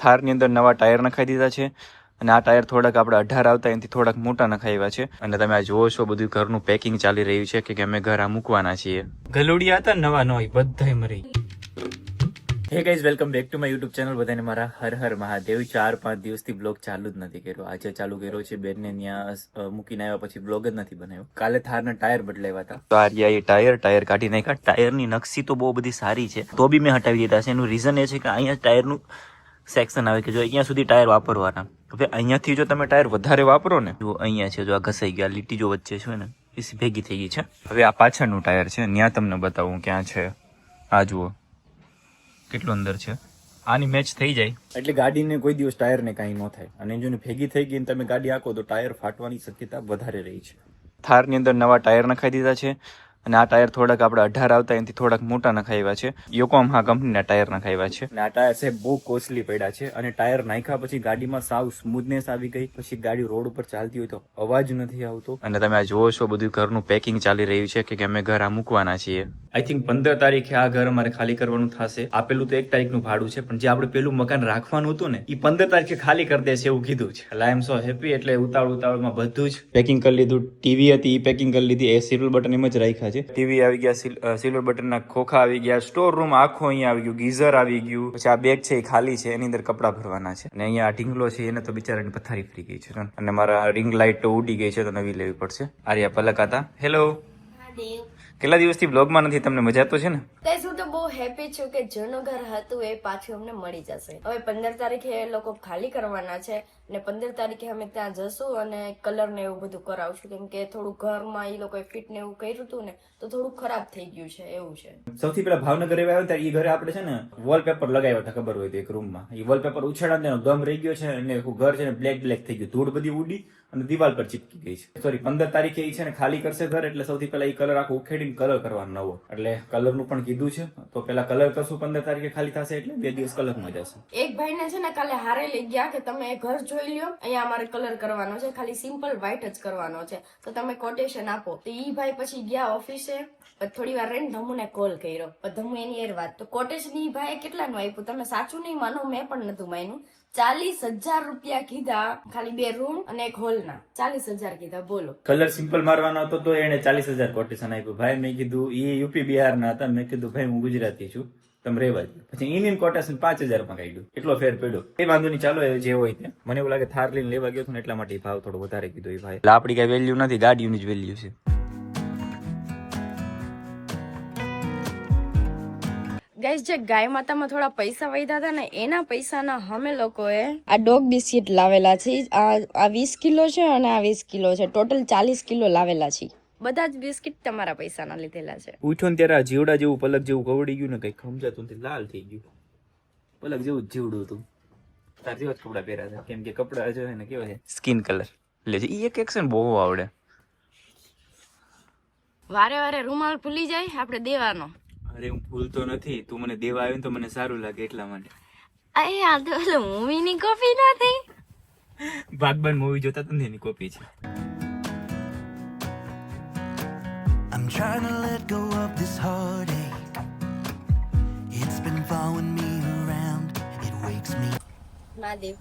થારની અંદર નવા ટાયર નખાઈ દીધા છે અને આ ટાયર થોડાક આપણે 18 આવતા એનાથી થોડાક મોટા નખાવ્યા છે અને તમે આ જોવો છો બધું ઘરનું પેકિંગ ચાલી રહ્યું છે કે અમે ઘર આ મૂકવાના છીએ. ગલુડિયા હતા નવા નવા બધાય મરી. Hey guys, welcome back to my YouTube channel. બધાને મારા હર હર મહાદેવ. 4-5 દિવસથી બ્લોગ ચાલુ જ નથી કર્યો. આજે ચાલુ કર્યો છે. બેનને ત્યાં મૂકીને આવ્યા પછી બ્લોગ જ નથી બનાવ્યો. કાલે થારના ટાયર બદલાવ્યા હતા તો આ રહ્યા એ ટાયર કાઢી નાખ્યા. ટાયરની નકશી તો બહુ બધી સારી છે તો બી મેં હટાવી દીધા છે. એનું રીઝન એ છે કે અહીંયા ટાયરનું સેક્શન આવે કે જો અહીંયા સુધી ટાયર વાપરવાના. હવે અહીંયાથી જો તમે ટાયર વધારે વાપરો ને, જો અહીંયા છે, જો આ ઘસાઈ ગયા લીટી જો વચ્ચે છે ને એ ભેગી થઈ ગઈ છે. હવે આ પાછળનું ટાયર છે, ત્યાં તમને બતાવું ક્યાં છે. આ જુઓ કેટલું અંદર છે. આની મેચ થઈ જાય એટલે ગાડીને કોઈ દિવસ ટાયરને કાંઈ ન થાય. અને જો ભેગી થઈ ગઈ ને તમે ગાડી આંકો તો ટાયર ફાટવાની શક્યતા વધારે રહી છે. થારની અંદર નવા ટાયર નખાઈ દીધા છે અને આ ટાયર થોડાક આપણે 18 આવતા એનાથી થોડાક મોટા નખાવ્યા છે. યોકોહામા કંપનીના ટાયર નખાવ્યા છે અને આ ટાયર છે બહુ કોસ્ટલી પડ્યા છે. અને ટાયર નાખ્યા પછી ગાડીમાં સાવ સ્મૂથનેસ આવી ગઈ. પછી ગાડી રોડ ઉપર ચાલતી હોય તો અવાજ નથી આવતો. અને તમે આ જોવો છો બધું ઘરનું પેકિંગ ચાલી રહ્યું છે કે અમે ઘર આ મૂકવાના છીએ. આઈ થિંક 15 તારીખે આ ઘર અમારે ખાલી કરવાનું થશે. આપેલું તો 1 તારીખનું ભાડું છે, પણ જે આપણે પેલું મકાન રાખવાનું હતું ને એ 15 તારીખે ખાલી કરી દેશે એવું કીધું છે. આઈ એમ સો હેપી. એટલે ઉતાવળમાં બધું જ પેકિંગ કરી લીધું. ટીવી હતી એ પેકિંગ કરી લીધી. એ સિલ્વર બટન એમ જ રાખ્યા છે. ટીવી આવી ગયા, સિલ્વર બટનના ખોખા આવી ગયા, સ્ટોર રૂમ આખો અહીંયા આવી ગયું, ગીઝર આવી ગયું. પછી આ બેગ છે એ ખાલી છે, એની અંદર કપડા ભરવાના છે. અને અહીંયા આ ઢીંગલો છે એને તો બિચારાની પથારી ફરી ગઈ છે અને મારા રિંગ લાઇટ તો ઉડી ગઈ છે તો નવી લેવી પડશે. આર્યા પલક હતા. હેલો, કેટલા દિવસથી બ્લોગમાં નથી, તમને મજા તો છે ને? ગાઈસ, હું તો બહુ હેપી છું કે જૂનું ઘર હતું એ પાછું અમને મળી જશે. હવે 15 તારીખે એ લોકો ખાલી કરવાના છે અને 15 તારીખે અમે ત્યાં જશું અને કલર ને એવું બધું કરાવશું. કેમ કે થોડું ઘરમાં એ લોકોએ ફિટ ને એવું કર્યું હતું ને તો થોડું ખરાબ થઈ ગયું છે એવું છે. સૌથી પહેલા ભાવનગર આવ્યા ત્યારે એ ઘરે આપણે છે ને વોલપેપર લગાવ્યા હતા, ખબર હોય તો એક રૂમમાં. એ વોલપેપર ઉછાળા ગમ રહી ગયો છે અને ઘર છે ને બ્લેક થઈ ગયું. ધૂળ બધી ઉડી અને દિવાલ પર ચીપકી ગઈ છે. સોરી, 15 તારીખે એ છે ને ખાલી કરશે ઘર. એટલે સૌથી પહેલા એ કલર આખો ઉખેડીને કલર કરવાનો નવો. એટલે કલરનું પણ કીધું છે તો પેલા કલર કરશું. 15 તારીખે ખાલી થશે એટલે 2 દિવસ કલરમાં જશે. એક ભાઈને છે ને કાલે હારે લઈ ગયા કે તમે ઘર જોઈ લ્યો, અહીંયા અમારે કલર કરવાનો છે, ખાલી સિમ્પલ વ્હાઈટ જ કરવાનો છે તો તમે કોટેશન આપો. તો ઈ ભાઈ પછી ગયા ઓફિસે. થોડી વાર રહીને ધમુને કોલ કર્યો. ધમુ એની એર વાત તો કોટેશન ઈ ભાઈ કેટલાનું આપ્યું તમે સાચું નહીં માનો, મેં પણ નતું માન્યું. 40,000 રૂપિયા કીધા ખાલી 2 રૂમ અને 1 હોલ ના. 40,000 કીધા. બોલો, કલર સિમ્પલ મારવાનો હતો તો એને 40,000 કોટેશન આપ્યું. ભાઈ મેં કીધું એ યુપી બિહાર ના હતા. મેં કીધું ભાઈ હું ગુજરાતી છું, તમે રેવા દો. પછી ઇન્ડિયન કોટેશન 5,000 માં કાઢ્યું. એટલો ફેર પડ્યો. એ વાંધો નહીં, ચાલો જે હોય તે. મને એવું લાગે થાર લઈને લેવા ગયો હતો ને એટલા માટે ભાવ થોડો વધારે કીધો એ ભાઈ. આપડી કઈ વેલ્યુ નથી, ગાડીની જ વેલ્યુ છે. ગાઈસ, જે ગાય માતામાં થોડા પૈસા વધ્યા હતા ને એના પૈસાના અમે લોકોએ આ ડોગ બિસ્કિટ લાવેલા છે. આ 20 કિલો છે અને આ 20 કિલો છે. ટોટલ 40 કિલો લાવેલા છે. બધા જ બિસ્કિટ તમારા પૈસાના લીધેલા છે. ઉઠ્યો ને ત્યારે જીવડા જેવું પલક જેવું કવડી ગયું ને કઈ સમજાતું નથી, લાલ થઈ ગયું. પલક જેવું જ જીવડું હતું. તાર જેવા જ કપડા પહેર્યા હતા કેમ કે કપડા જો ને કેવા છે સ્કિન કલર લે છે. એક એક્શન બહુ આવડે. વારે વારે રૂમાલ ભૂલી જાય આપણે દેવાનો. અરે હું ભૂલતો નથી, તું મને દેવા આવ્યો તો મને સારું લાગે એટલા માટે. અરે આ તો મૂવી ની કોપી નથી. બાગબાન મૂવી જોતા તો એની કોપી છે. I'm trying to let go of this heartache. It's been following me around. It wakes me.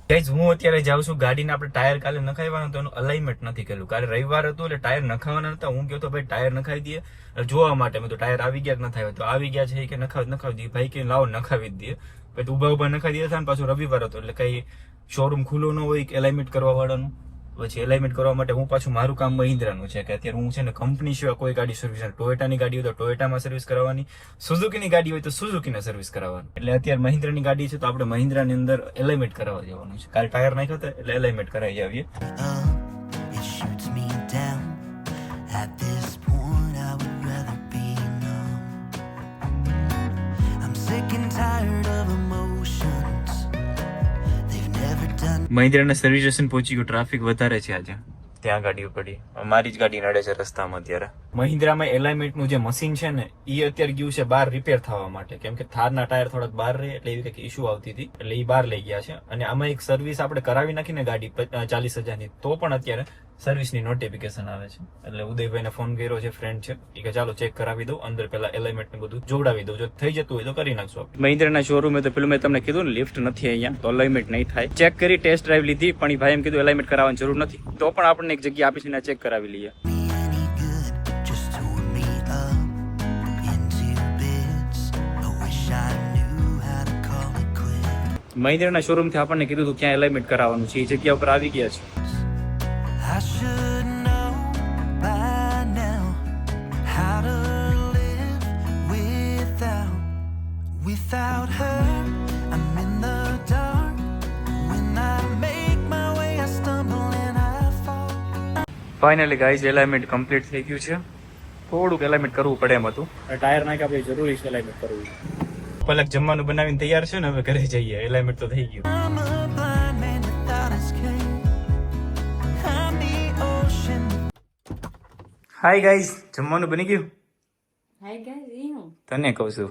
Guys, હું અત્યારે જાઉં છું. ગાડીને આપણે ટાયર કાલે નખાવવાનું તો એનું અલાઇનમેન્ટ નથી કર્યું. કાલે રવિવાર હતું એટલે ટાયર નખાવાના હતા. હું કહ્યો તો ભાઈ ટાયર નખાવી દઈએ જોવા માટે. મેં તો ટાયર આવી ગયા કે નખાવ્યા તો આવી ગયા છે કે નખાવી દઈએ. ભાઈ કે લાવો નખાવી જ દઈએ. પછી ઉભા નખાવી દીધા હતા. પાછું રવિવાર હતો એટલે કઈ શોરૂમ ખુલ્લો ન હોય કે એલાઇનમેન્ટ કરવા વાળાનું. પછી એલાઇનમેન્ટ કરવા માટે હું પાછું મારું કામ મહિન્દ્રાનું છે કે અત્યારે હું છે ને કંપની સિવાય કોઈ ગાડી સર્વિસ, ટોયોટાની ગાડી હોય તો ટોયોટામાં સર્વિસ કરાવવાની, સુઝુકીની ગાડી હોય તો સુઝુકીને સર્વિસ કરાવવાની. એટલે અત્યારે મહિન્દ્રાની ગાડી છે તો આપણે મહિન્દ્રાની અંદર એલાઇનમેન્ટ કરાવવા જવાનું છે. કાલે ટાયર નાખ્યો હતો એટલે એલાઇનમેન્ટ કરાવી આવીએ. It shoots me down. At this point, I would rather be numb. I'm sick and tired of emotions. They've never done. મહિન્દ્રાના સર્વિસ સ્ટેશન પહોંચી ગયો. ટ્રાફિક વધારે છે આજે. ત્યાં ગાડીઓ પડી. મારી જ ગાડી નડે છે રસ્તામાં અત્યારે. મહિન્દ્રામાં એલાઇનમેન્ટનું જે મશીન છે ને એ અત્યારે ગયું છે બહાર રિપેર થવા માટે. કેમ કે થારના ટાયર થોડાક બહાર રહે એટલે એવી કંઈક ઇશ્યુ આવતી હતી એટલે એ બહાર લઈ ગયા છે. અને આમાં એક સર્વિસ આપણે કરાવી નાખીને ગાડી 40,000 ની તો પણ અત્યારે સર્વિસની નોટિફિકેશન આવે છે. એટલે ઉદયભાઈને ફોન કર્યો છે, ફ્રેન્ડ છે, એ કે ચાલો ચેક કરાવી દઉં, અંદર પેલા એલાઇનમેન્ટ ને બધું જોડાવી દઉં, જો થઈ જતું હોય તો કરી નાખશું આપણે. મહિન્દ્રાના શોરૂમે તો પેલું મેં તમને કીધું ને, લિફ્ટ નથી અહીંયા, તો અલાઇનમેન્ટ નહીં થાય. ચેક કરી, ટેસ્ટ ડ્રાઈવ લીધી, પણ એ ભાઈ એમ કીધું એલાઇનમેન્ટ કરાવવાની જરૂર નથી, તો પણ આપણને એક જગ્યા આપી છે, ચેક કરાવી લઈએ. me any good, just tore me up into bits. I wish I knew how to call it quits. મહિન્દ્રાના શોરૂમથી આપણને કીધું હતું ક્યાં એલાઇનમેન્ટ કરાવવાનું છે, એ જગ્યા ઉપર આવી ગયા છે. I should know by now how to live without her. I'm in the dark. When I make my way, I stumble and I fall. Finally guys alignment complete થઈ ગયું છે. થોડુંક એલાઇનમેન્ટ કરવું પડે એમ હતું. ટાયર નાખ્યા પછી જરૂરી છે એલાઇનમેન્ટ કરવું. પલક જમવાનું બનાવીને તૈયાર છે ને, હવે ઘરે જઈએ. એલાઇનમેન્ટ તો થઈ ગયું. I'm a blind man without escape. I'm the ocean. Hi guys, જમવાનું બની ગયું? હાય ગાઈઝ, હું તને કહું છું.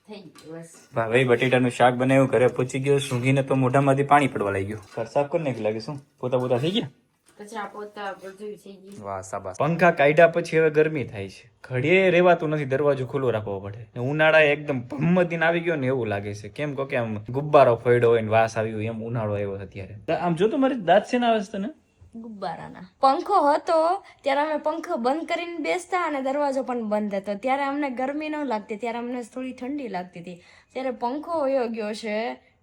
થઈ ગયું બસ. ભાઈ બટેટાનું શાક બનાવ્યું, ઘરે પહોંચી ગયો, સૂંઘીને તો મોઢામાંથી પાણી પડવા લાગ્યું. ઘર સાફ કરી નાખી લાગે. શું પોતા થઈ ગયા? કચરા પોતા બધું થઈ ગયું. વાહ સાબાસ. પંખા કાઢ્યા પછી હવે ગરમી થાય છે, ઘડીએ રહેવાતું નથી, દરવાજો ખુલ્લો રાખવો પડે. ઉનાળા એકદમ ભમ્મદીન આવી ગયો ને એવું લાગે છે. કેમ કે આમ ગુબ્બારો ફોડ્યો હોય ને વાસ આવી હોય, એમ ઉનાળો આવ્યો અત્યારે. આમ જો તો મારી દાંત છે ને આવે છે તને? ગુબ્બારાના. પંખો હતો ત્યારે અમે પંખો બંધ કરીને બેસતા અને દરવાજો પણ બંધ હતો, ત્યારે અમને ગરમી ન લાગતી, ત્યારે અમને થોડી ઠંડી લાગતી હતી. ત્યારે પંખો વયો ગયો છે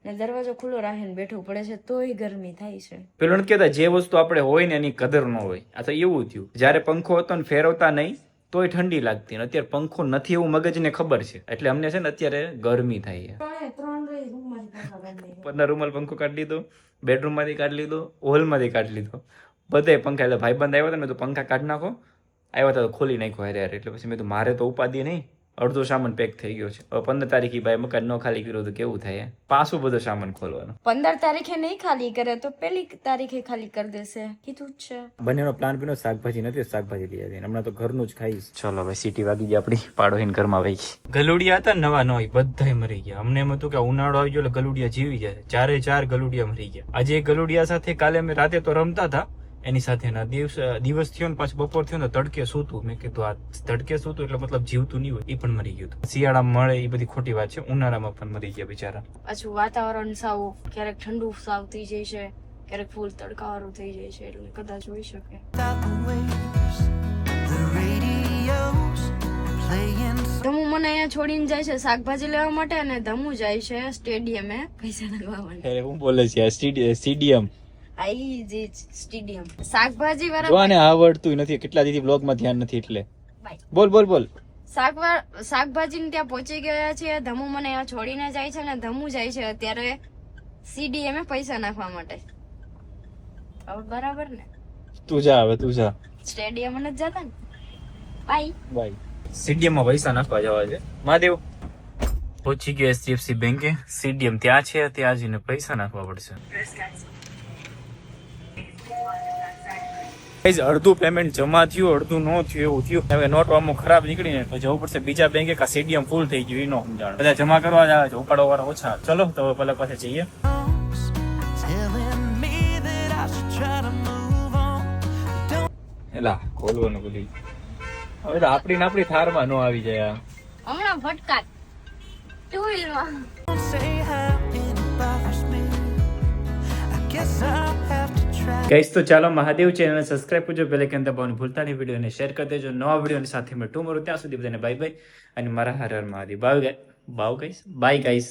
ને દરવાજો ખુલ્લો રાખીને બેઠવું પડે છે, તોય ગરમી થાય છે. પેલું નથી કહેતા, જે વસ્તુ આપણે હોય ને એની કદર ન હોય. આ તો એવું થયું, જયારે પંખો હતો ને ફેરવતા નહીં તોય ઠંડી લાગતી, અને અત્યારે પંખો નથી એવું મગજને ખબર છે, એટલે અમને છે ને અત્યારે ગરમી થાય છે. ઉપરના રૂમમાં પંખો કાઢી લીધો, બેડરૂમ માંથી કાઢી લીધો, હોલ માંથી કાઢી લીધો, બધે પંખા. એટલે ભાઈબંધ આવ્યો હતો, મેં તો પંખા કાઢી નાખો, આવ્યા હતા તો ખોલી નાખ્યો યાર. એટલે પછી મેં તો મારે તો ઉપાધિ નહીં, અડધો સામાન પેક થઈ ગયો છે. હવે 15 તારીખે ભાઈ મકાન ન ખાલી કર્યું તો કેવું થાય? પાછું બધો સામાન ખોલવાનો. 15 તારીખે નહીં ખાલી કરે તો 1 તારીખે ખાલી કરી દેશે, કીધું જ છે. બંનેનો પ્લાન બીનો શાકભાજી નથી, શાકભાજી લઈ આવી. હમણાં તો ઘરનું જ ખાઈશ. ચલો ભાઈ, સીટી વાગી ગઈ આપડી, પાડોહીને ઘરમાં વહી ગઈ. ગલુડિયા હતા નવા નવા, બધાય મરી ગયા. અમને એમ હતું કે ઉનાળો આવી ગયો એટલે ગલુડિયા જીવી જાય. 4 ગલુડિયા મરી ગયા. આજે એક ગલુડિયા સાથે કાલે અમે રાતે તો રમતા હતા, એની સાથે ના દિવસ થયો ને પાછું બપોર થયો ને તડકે સૂતું. મેં કીધું આ તડકે સૂતું એટલે મતલબ જીવતું નહીં હોય, એ પણ મરી ગયું. શિયાળામાં મળે એ બધી ખોટી વાત છે, ઉનાળામાં પણ મરી ગયા બિચારા. પાછું વાતાવરણ સાવ ક્યારેક ઠંડુ સાવ થઈ જાય છે, ક્યારેક ફૂલ તડકાવાળું થઈ જાય છે, એટલે કદાચ હોઈ શકે. Without the waves, the radio's playing. Dhamu મને અહીંયા છોડીને જાય છે શાકભાજી લેવા માટે, અને ધમુ જાય છે સ્ટેડિયમે પૈસા નાખવા માટે. હું બોલે છે સ્ટેડિયમ? આઈ જે સ્ટેડિયમ શાકભાજી વાળા. જોવાને આવડતું નથી, કેટલા દીધી બ્લોગ માં ધ્યાન નથી એટલે. બોલ. શાકભાજી ને ત્યાં પહોંચી ગયા છે. ધમુ મને અહીંયા છોડીને જાય છે, ને ધમુ જાય છે અત્યારે સીડીએમ પૈસા નાખવા માટે. હવે બરાબર ને? તું જા, હવે તું જા. સ્ટેડિયમ જ જતા ને. બાય. સીડીએમ માં પૈસા નાખવા જવા છે. મહાદેવ પહોંચી ગયો HDFC બેંકે. સીડીએમ ત્યાં છે, ત્યાં જઈને પૈસા નાખવા પડશે. અડધું પેમેન્ટ જમા થયું, અડધું ન થયું, એવું થયું. હવે નોટ અમુક ખરાબ નીકળીને તો જવું પડશે બીજા બેંકે, કા સીડીએમ ફૂલ થઈ ગયું એનો સમજાણ. બધા જમા કરવા જ આવે છે, ઉપાડો વાળા ઓછા. ચલો તો પેલા પાસે જઈએ. Telling me that I should try to move on. એલા ખોલવાનું બધું હવે તો આપણી થારમાં નો આવી જાય. હમણાં ભટકાત two વ્હીલમાં. Don't say how it bothers me. I guess I'll have to try. Guys તો ચાલો મહાદેવ ચેનલને સબસ્ક્રાઇબ કરજો, બેલ આઇકન દબાવવાનું ભૂલતા નહીં, વિડીયોને શેર કરી દેજો. નવા વિડીયોની સાથે મેં મળું ત્યાં સુધી બધાને બાય બાય, અને મારા હર હર મહાદેવ. Bye guys.